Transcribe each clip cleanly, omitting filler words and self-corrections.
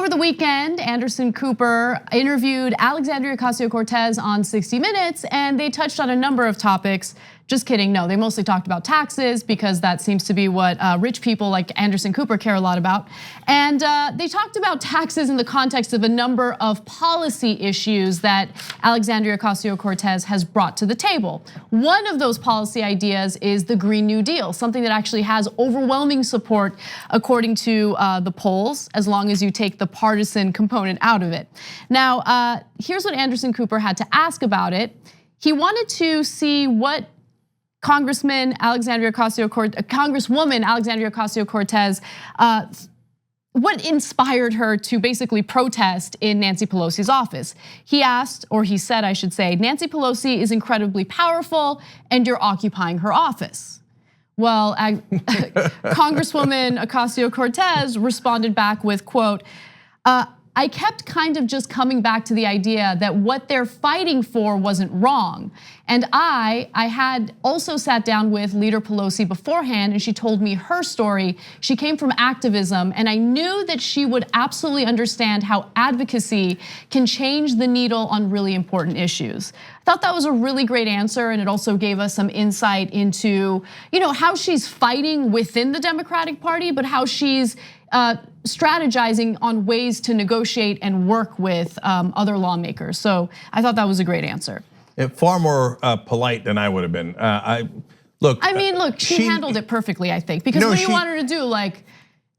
Over the weekend, Anderson Cooper interviewed Alexandria Ocasio-Cortez on 60 Minutes, and they touched on a number of topics. Just kidding, no, they mostly talked about taxes because that seems to be what rich people like Anderson Cooper care a lot about. And they talked about taxes in the context of a number of policy issues that Alexandria Ocasio-Cortez has brought to the table. One of those policy ideas is the Green New Deal, something that actually has overwhelming support according to the polls, as long as you take the partisan component out of it. Now, here's what Anderson Cooper had to ask about it. He wanted to see what Congresswoman Alexandria Ocasio-Cortez, what inspired her to basically protest in Nancy Pelosi's office. He asked, or he said, I should say, Nancy Pelosi is incredibly powerful and you're occupying her office. Well, Congresswoman Ocasio-Cortez responded back with, quote, I kept kind of just coming back to the idea that what they're fighting for wasn't wrong. And I had also sat down with Leader Pelosi beforehand and she told me her story. She came from activism and I knew that she would absolutely understand how advocacy can change the needle on really important issues. I thought that was a really great answer and it also gave us some insight into how she's fighting within the Democratic Party, but how she's strategizing on ways to negotiate and work with other lawmakers. So I thought that was a great ansher. Far more polite than I would have been. Look, she handled it perfectly, I think, because what do you want her to do, like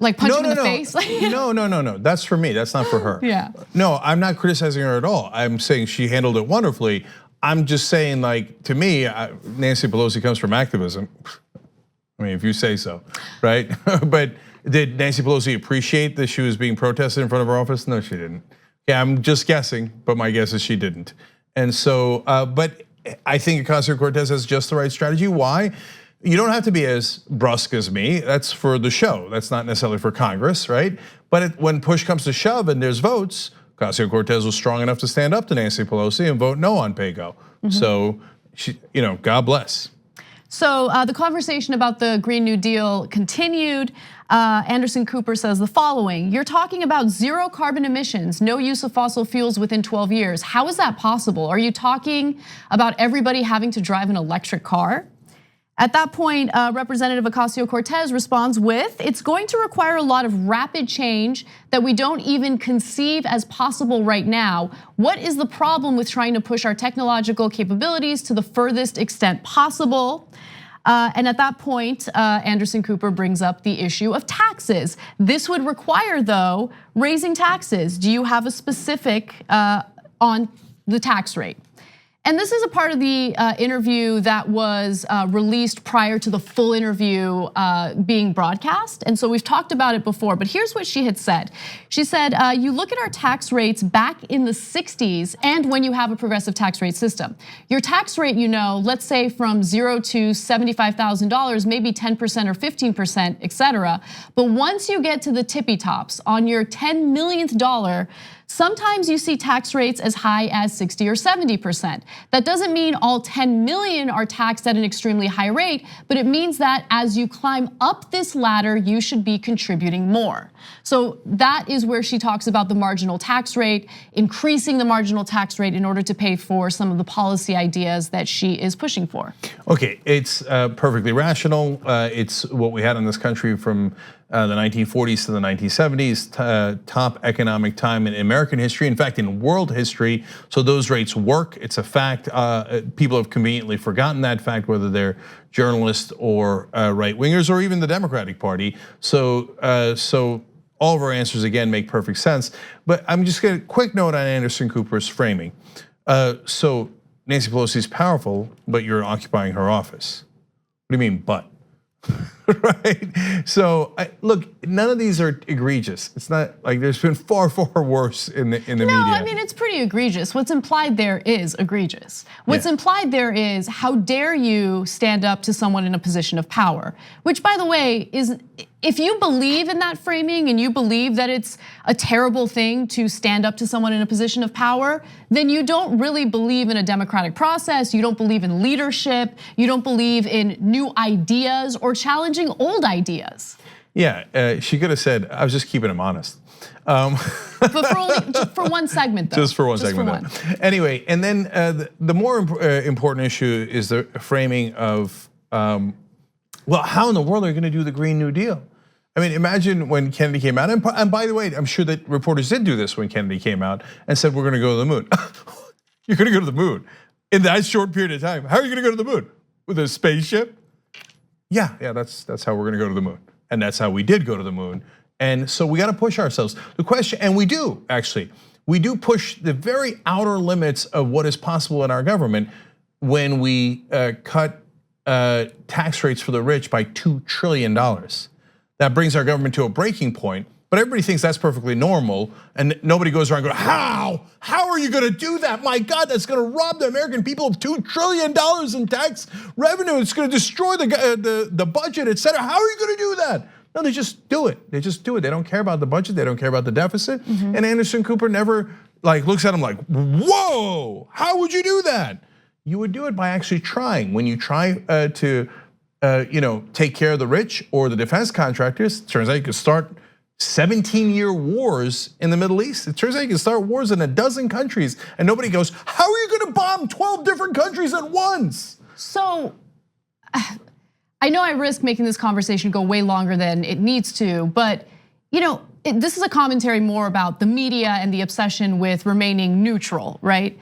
punch him in the face? No. That's for me. That's not for her. Yeah. No, I'm not criticizing her at all. I'm saying she handled it wonderfully. I'm just saying, to me, Nancy Pelosi comes from activism. I mean, if you say so, right? But did Nancy Pelosi appreciate that she was being protested in front of her office? No, she didn't. Yeah, I'm just guessing, but my guess is she didn't. And so, but I think Ocasio-Cortez has just the right strategy. Why? You don't have to be as brusque as me. That's for the show. That's not necessarily for Congress, right? But when push comes to shove and there's votes, Ocasio-Cortez was strong enough to stand up to Nancy Pelosi and vote no on PAYGO. So, God bless. So the conversation about the Green New Deal continued. Anderson Cooper says the following: you're talking about zero carbon emissions, no use of fossil fuels within 12 years. How is that possible? Are you talking about everybody having to drive an electric car? At that point, Representative Ocasio-Cortez responds with, it's going to require a lot of rapid change that we don't even conceive as possible right now. What is the problem with trying to push our technological capabilities to the furthest extent possible? And at that point, Anderson Cooper brings up the issue of taxes. This would require, though, raising taxes. Do you have a specific on the tax rate? And this is a part of the interview that was released prior to the full interview being broadcast. And so we've talked about it before, but here's what she had said. She said, you look at our tax rates back in the 60s and when you have a progressive tax rate system. Your tax rate, let's say from $0 to $75,000, maybe 10% or 15%, et cetera. But once you get to the tippy tops on your $10 millionth dollar, sometimes you see tax rates as high as 60 or 70%. That doesn't mean all 10 million are taxed at an extremely high rate, but it means that as you climb up this ladder, you should be contributing more. So that is where she talks about the marginal tax rate, increasing the marginal tax rate in order to pay for some of the policy ideas that she is pushing for. Okay, it's perfectly rational. It's what we had in this country from the 1940s to the 1970s, top economic time in American history, in fact, in world history. So those rates work, it's a fact. People have conveniently forgotten that fact, whether they're journalists or right-wingers or even the Democratic Party. So all of our answers, again, make perfect sense. But I'm just gonna quick note on Anderson Cooper's framing. So Nancy Pelosi's powerful, but you're occupying her office. What do you mean, but? Right? So look, none of these are egregious. It's not like there's been far worse in the media. No, I mean, it's pretty egregious. What's implied there is egregious. What's implied there is, how dare you stand up to someone in a position of power? Which, by the way, is, if you believe in that framing and you believe that it's a terrible thing to stand up to someone in a position of power, then you don't really believe in a democratic process, you don't believe in leadership, you don't believe in new ideas or challenging old ideas. Yeah, she could have said, I was just keeping him honest. But for one segment, though. Just for one segment. Anyway, and then the more important issue is the framing of, well, how in the world are you going to do the Green New Deal? I mean, imagine when Kennedy came out, and by the way, I'm sure that reporters did do this when Kennedy came out and said, we're going to go to the moon. You're going to go to the moon in that short period of time. How are you going to go to the moon? With a spaceship? Yeah, that's how we're going to go to the moon. And that's how we did go to the moon. And so we got to push ourselves. The question, and we do actually, we do push the very outer limits of what is possible in our government when we cut tax rates for the rich by $2 trillion. That brings our government to a breaking point, but everybody thinks that's perfectly normal, and nobody goes around going, how? How are you gonna do that? My God, that's gonna rob the American people of $2 trillion in tax revenue. It's gonna destroy the budget, et cetera. How are you gonna do that? No, they just do it. They just do it. They don't care about the budget. They don't care about the deficit. And Anderson Cooper never looks at him like, whoa, how would you do that? You would do it by actually trying. When you try to take care of the rich or the defense contractors, it turns out you can start 17-year wars in the Middle East. It turns out you can start wars in a dozen countries, and nobody goes, how are you gonna bomb 12 different countries at once? So, I know I risk making this conversation go way longer than it needs to, but this is a commentary more about the media and the obsession with remaining neutral, right?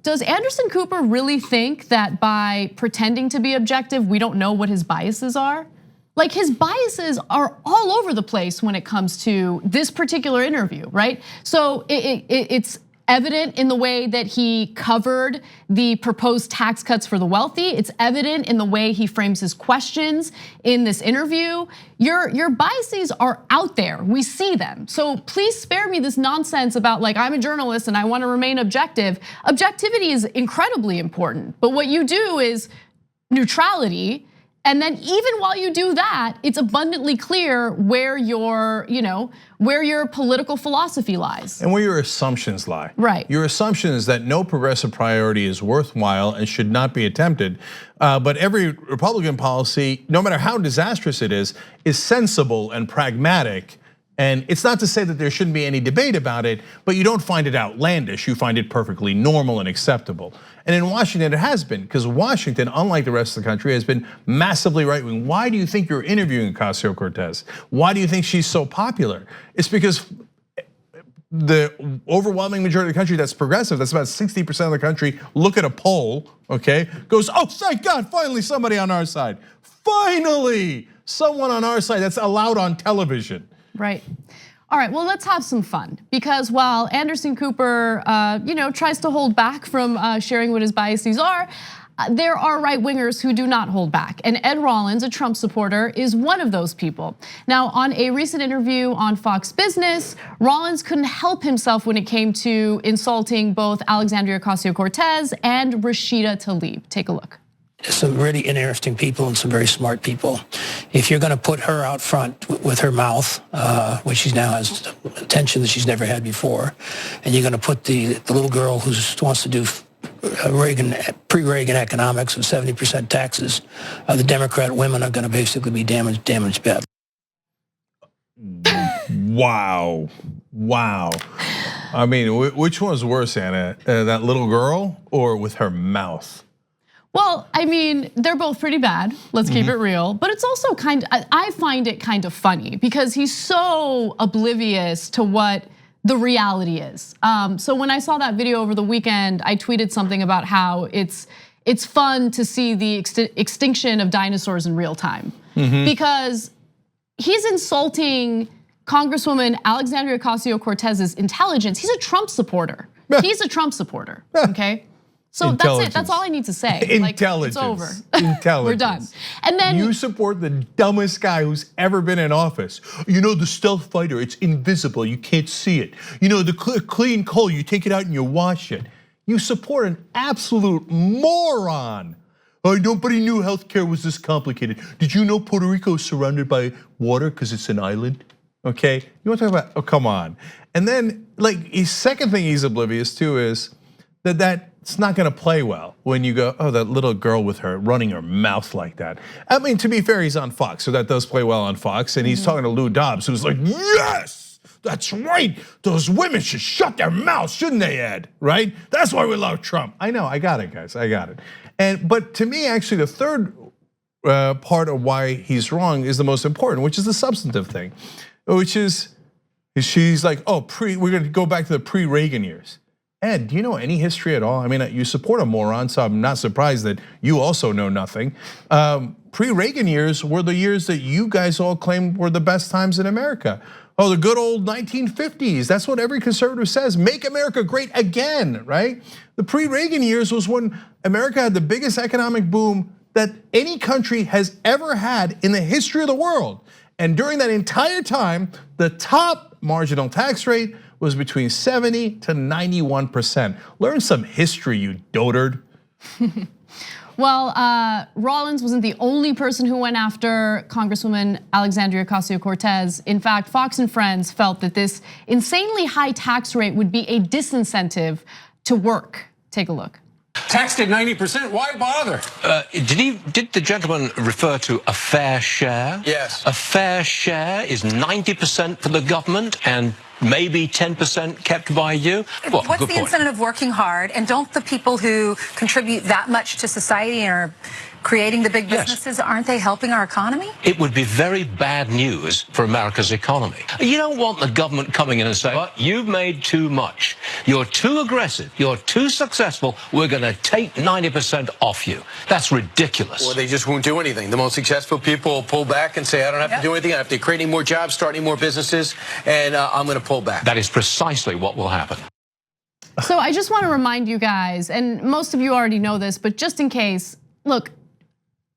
Does Anderson Cooper really think that by pretending to be objective, we don't know what his biases are? Like, his biases are all over the place when it comes to this particular interview, right? So it's evident in the way that he covered the proposed tax cuts for the wealthy. It's evident in the way he frames his questions in this interview. Your biases are out there, we see them. So please spare me this nonsense about I'm a journalist and I want to remain objective. Objectivity is incredibly important, but what you do is neutrality. And then even while you do that, it's abundantly clear where your political philosophy lies. And where your assumptions lie. Right. Your assumption is that no progressive priority is worthwhile and should not be attempted. But every Republican policy, no matter how disastrous it is sensible and pragmatic. And it's not to say that there shouldn't be any debate about it, but you don't find it outlandish, you find it perfectly normal and acceptable. And in Washington, it has been, because Washington, unlike the rest of the country, has been massively right-wing. Why do you think you're interviewing Ocasio-Cortez? Why do you think she's so popular? It's because the overwhelming majority of the country that's progressive, that's about 60% of the country, look at a poll, okay, goes, oh, thank God, finally somebody on our side. Finally, someone on our side that's allowed on television. Right. All right, well, let's have some fun, because while Anderson Cooper tries to hold back from sharing what his biases are, there are right-wingers who do not hold back. And Ed Rollins, a Trump supporter, is one of those people. Now, on a recent interview on Fox Business, Rollins couldn't help himself when it came to insulting both Alexandria Ocasio-Cortez and Rashida Tlaib. Take a look. Some really interesting people and some very smart people. If you're going to put her out front with her mouth, which she now has attention that she's never had before, and you're going to put the little girl who wants to do pre-Reagan economics of 70% taxes, the Democrat women are going to basically be damaged bad. Wow. I mean, which one's worse, Anna? That little girl or with her mouth? Well, I mean, they're both pretty bad. Let's keep it real. But it's also I find it kind of funny because he's so oblivious to what the reality is. So when I saw that video over the weekend, I tweeted something about how it's fun to see the extinction of dinosaurs in real time. Because he's insulting Congresswoman Alexandria Ocasio-Cortez's intelligence. He's a Trump supporter. He's a Trump supporter, okay? So that's it, that's all I need to say. Intelligence. It's over. Intelligence. We're done. And then you support the dumbest guy who's ever been in office. The stealth fighter, it's invisible, you can't see it. The clean coal, you take it out and you wash it. You support an absolute moron. Nobody knew healthcare was this complicated. Did you know Puerto Rico is surrounded by water because it's an island? Okay, you want to talk about, oh, come on. And then his second thing he's oblivious to is that it's not gonna play well when you go, oh, that little girl with her running her mouth like that. I mean, to be fair, he's on Fox, so that does play well on Fox. And he's talking to Lou Dobbs, who's like, yes, That's right. Those women should shut their mouths, shouldn't they, Ed? Right? That's why we love Trump. I know, I got it, guys, I got it. But to me, actually, the third part of why he's wrong is the most important, which is the substantive thing, which is she's like, oh, we're gonna go back to the pre-Reagan years. Ed, do you know any history at all? I mean, you support a moron, so I'm not surprised that you also know nothing. Pre-Reagan years were the years that you guys all claimed were the best times in America. Oh, the good old 1950s. That's what every conservative says. Make America great again, right? The pre-Reagan years was when America had the biggest economic boom that any country has ever had in the history of the world. And during that entire time, the top marginal tax rate was between 70 to 91%. Learn some history, you dotard. Well, Rollins wasn't the only person who went after Congresswoman Alexandria Ocasio-Cortez. In fact, Fox and Friends felt that this insanely high tax rate would be a disincentive to work. Take a look. Taxed at 90%, why bother? Did the gentleman refer to a fair share? Yes. A fair share is 90% for the government and maybe 10% kept by you? Well, what's the incentive of working hard? And don't the people who contribute that much to society and are creating the big businesses, aren't they helping our economy? It would be very bad news for America's economy. You don't want the government coming in and saying, well, you've made too much. You're too aggressive. You're too successful. We're going to take 90% off you. That's ridiculous. Or they just won't do anything. The most successful people will pull back and say, I don't have to do anything. I have to create any more jobs, start any more businesses, and I'm going to pull back. That is precisely what will happen. So I just want to remind you guys, and most of you already know this, but just in case, look,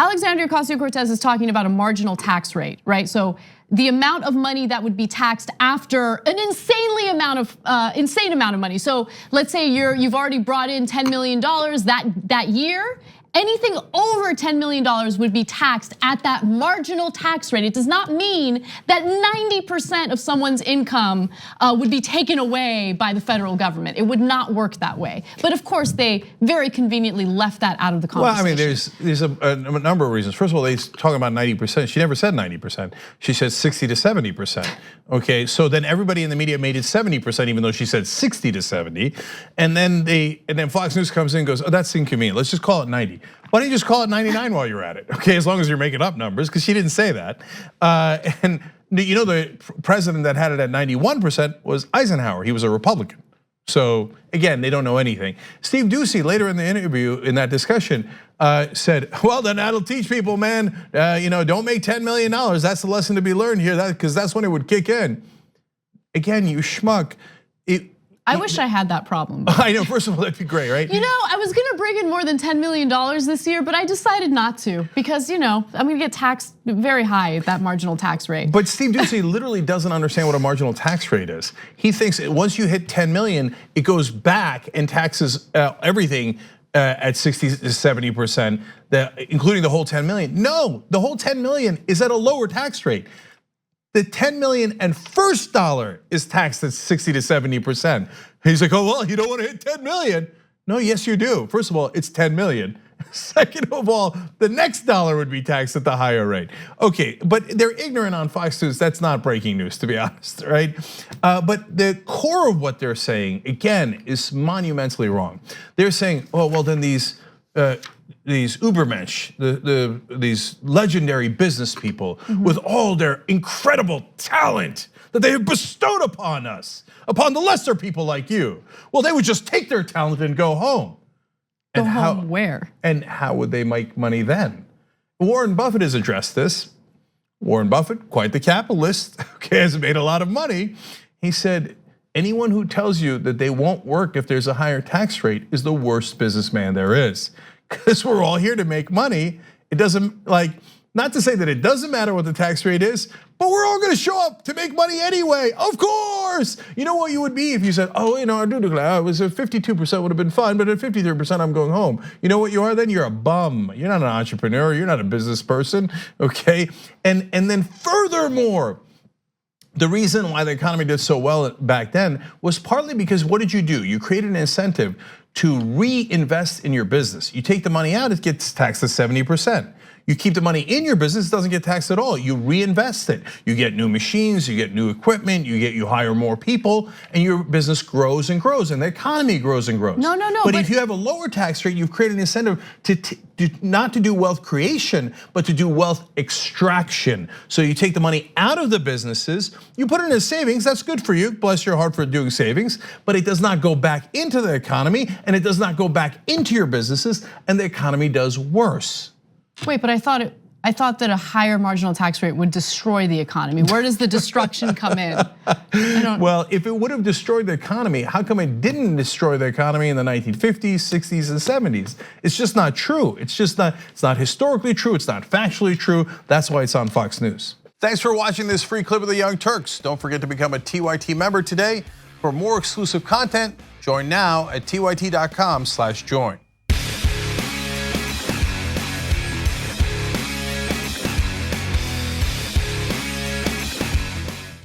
Alexandria Ocasio-Cortez is talking about a marginal tax rate, right? So the amount of money that would be taxed after an insane amount of money. So let's say you've already brought in $10 million that year. Anything over $10 million would be taxed at that marginal tax rate. It does not mean that 90% of someone's income would be taken away by the federal government. It would not work that way. But of course, they very conveniently left that out of the conversation. Well, I mean, there's a number of reasons. First of all, they talk about 90%. She never said 90%. She said 60 to 70%. Okay, so then everybody in the media made it 70%, even though she said 60 to 70. And then Fox News comes in and goes, oh, that's inconvenient. Let's just call it 90. Why don't you just call it 99 while you're at it? Okay, as long as you're making up numbers, because she didn't say that. And you know, the president that had it at 91% was Eisenhower. He was a Republican. So again, they don't know anything. Steve Doocy, later in the interview, in that discussion, said, well, then that'll teach people, man, don't make $10 million. That's the lesson to be learned here, because that's when it would kick in. Again, you schmuck. I wish I had that problem. I know, first of all, that'd be great, right? You know, I was gonna bring in more than $10 million this year, but I decided not to because, I'm gonna get taxed very high at that marginal tax rate. But Steve Doocy literally doesn't understand what a marginal tax rate is. He thinks once you hit 10 million, it goes back and taxes everything at 60 to 70%, including the whole 10 million. No, the whole 10 million is at a lower tax rate. The 10 million and first dollar is taxed at 60 to 70%. He's like, oh, well, you don't want to hit 10 million. No, yes, you do. First of all, it's 10 million. Second of all, the next dollar would be taxed at the higher rate. Okay, but they're ignorant on Fox News. That's not breaking news, to be honest, right? But the core of what they're saying, again, is monumentally wrong. They're saying, oh, well, then these Übermensch, these legendary business people with all their incredible talent that they have bestowed upon us, upon the lesser people like you. Well, they would just take their talent and go home. Go home where? And how would they make money then? Warren Buffett has addressed this. Warren Buffett, quite the capitalist, okay, has made a lot of money. He said, anyone who tells you that they won't work if there's a higher tax rate is the worst businessman there is. Because we're all here to make money. It doesn't, not to say that it doesn't matter what the tax rate is, but we're all gonna show up to make money anyway, of course. You know what you would be if you said, oh, I do declare, it was a 52% would have been fine, but at 53% I'm going home. You know what you are then? You're a bum. You're not an entrepreneur, you're not a business person, okay? And then furthermore, the reason why the economy did so well back then was partly because what did you do? You created an incentive to reinvest in your business. You take the money out, it gets taxed at 70%. You keep the money in your business, it doesn't get taxed at all. You reinvest it. You get new machines, you get new equipment, you hire more people, and your business grows and grows, and the economy grows and grows. No. But if you have a lower tax rate, you've created an incentive not to do wealth creation, but to do wealth extraction. So you take the money out of the businesses, you put it in savings, that's good for you, bless your heart for doing savings, but it does not go back into the economy, and it does not go back into your businesses, and the economy does worse. Wait, but I thought that a higher marginal tax rate would destroy the economy. Where does the destruction come in? Well, if it would have destroyed the economy, how come it didn't destroy the economy in the 1950s, 60s, and 70s? It's just not true. It's not historically true. It's not factually true. That's why it's on Fox News. Thanks for watching this free clip of the Young Turks. Don't forget to become a TYT member today. For more exclusive content, join now at tyt.com/join.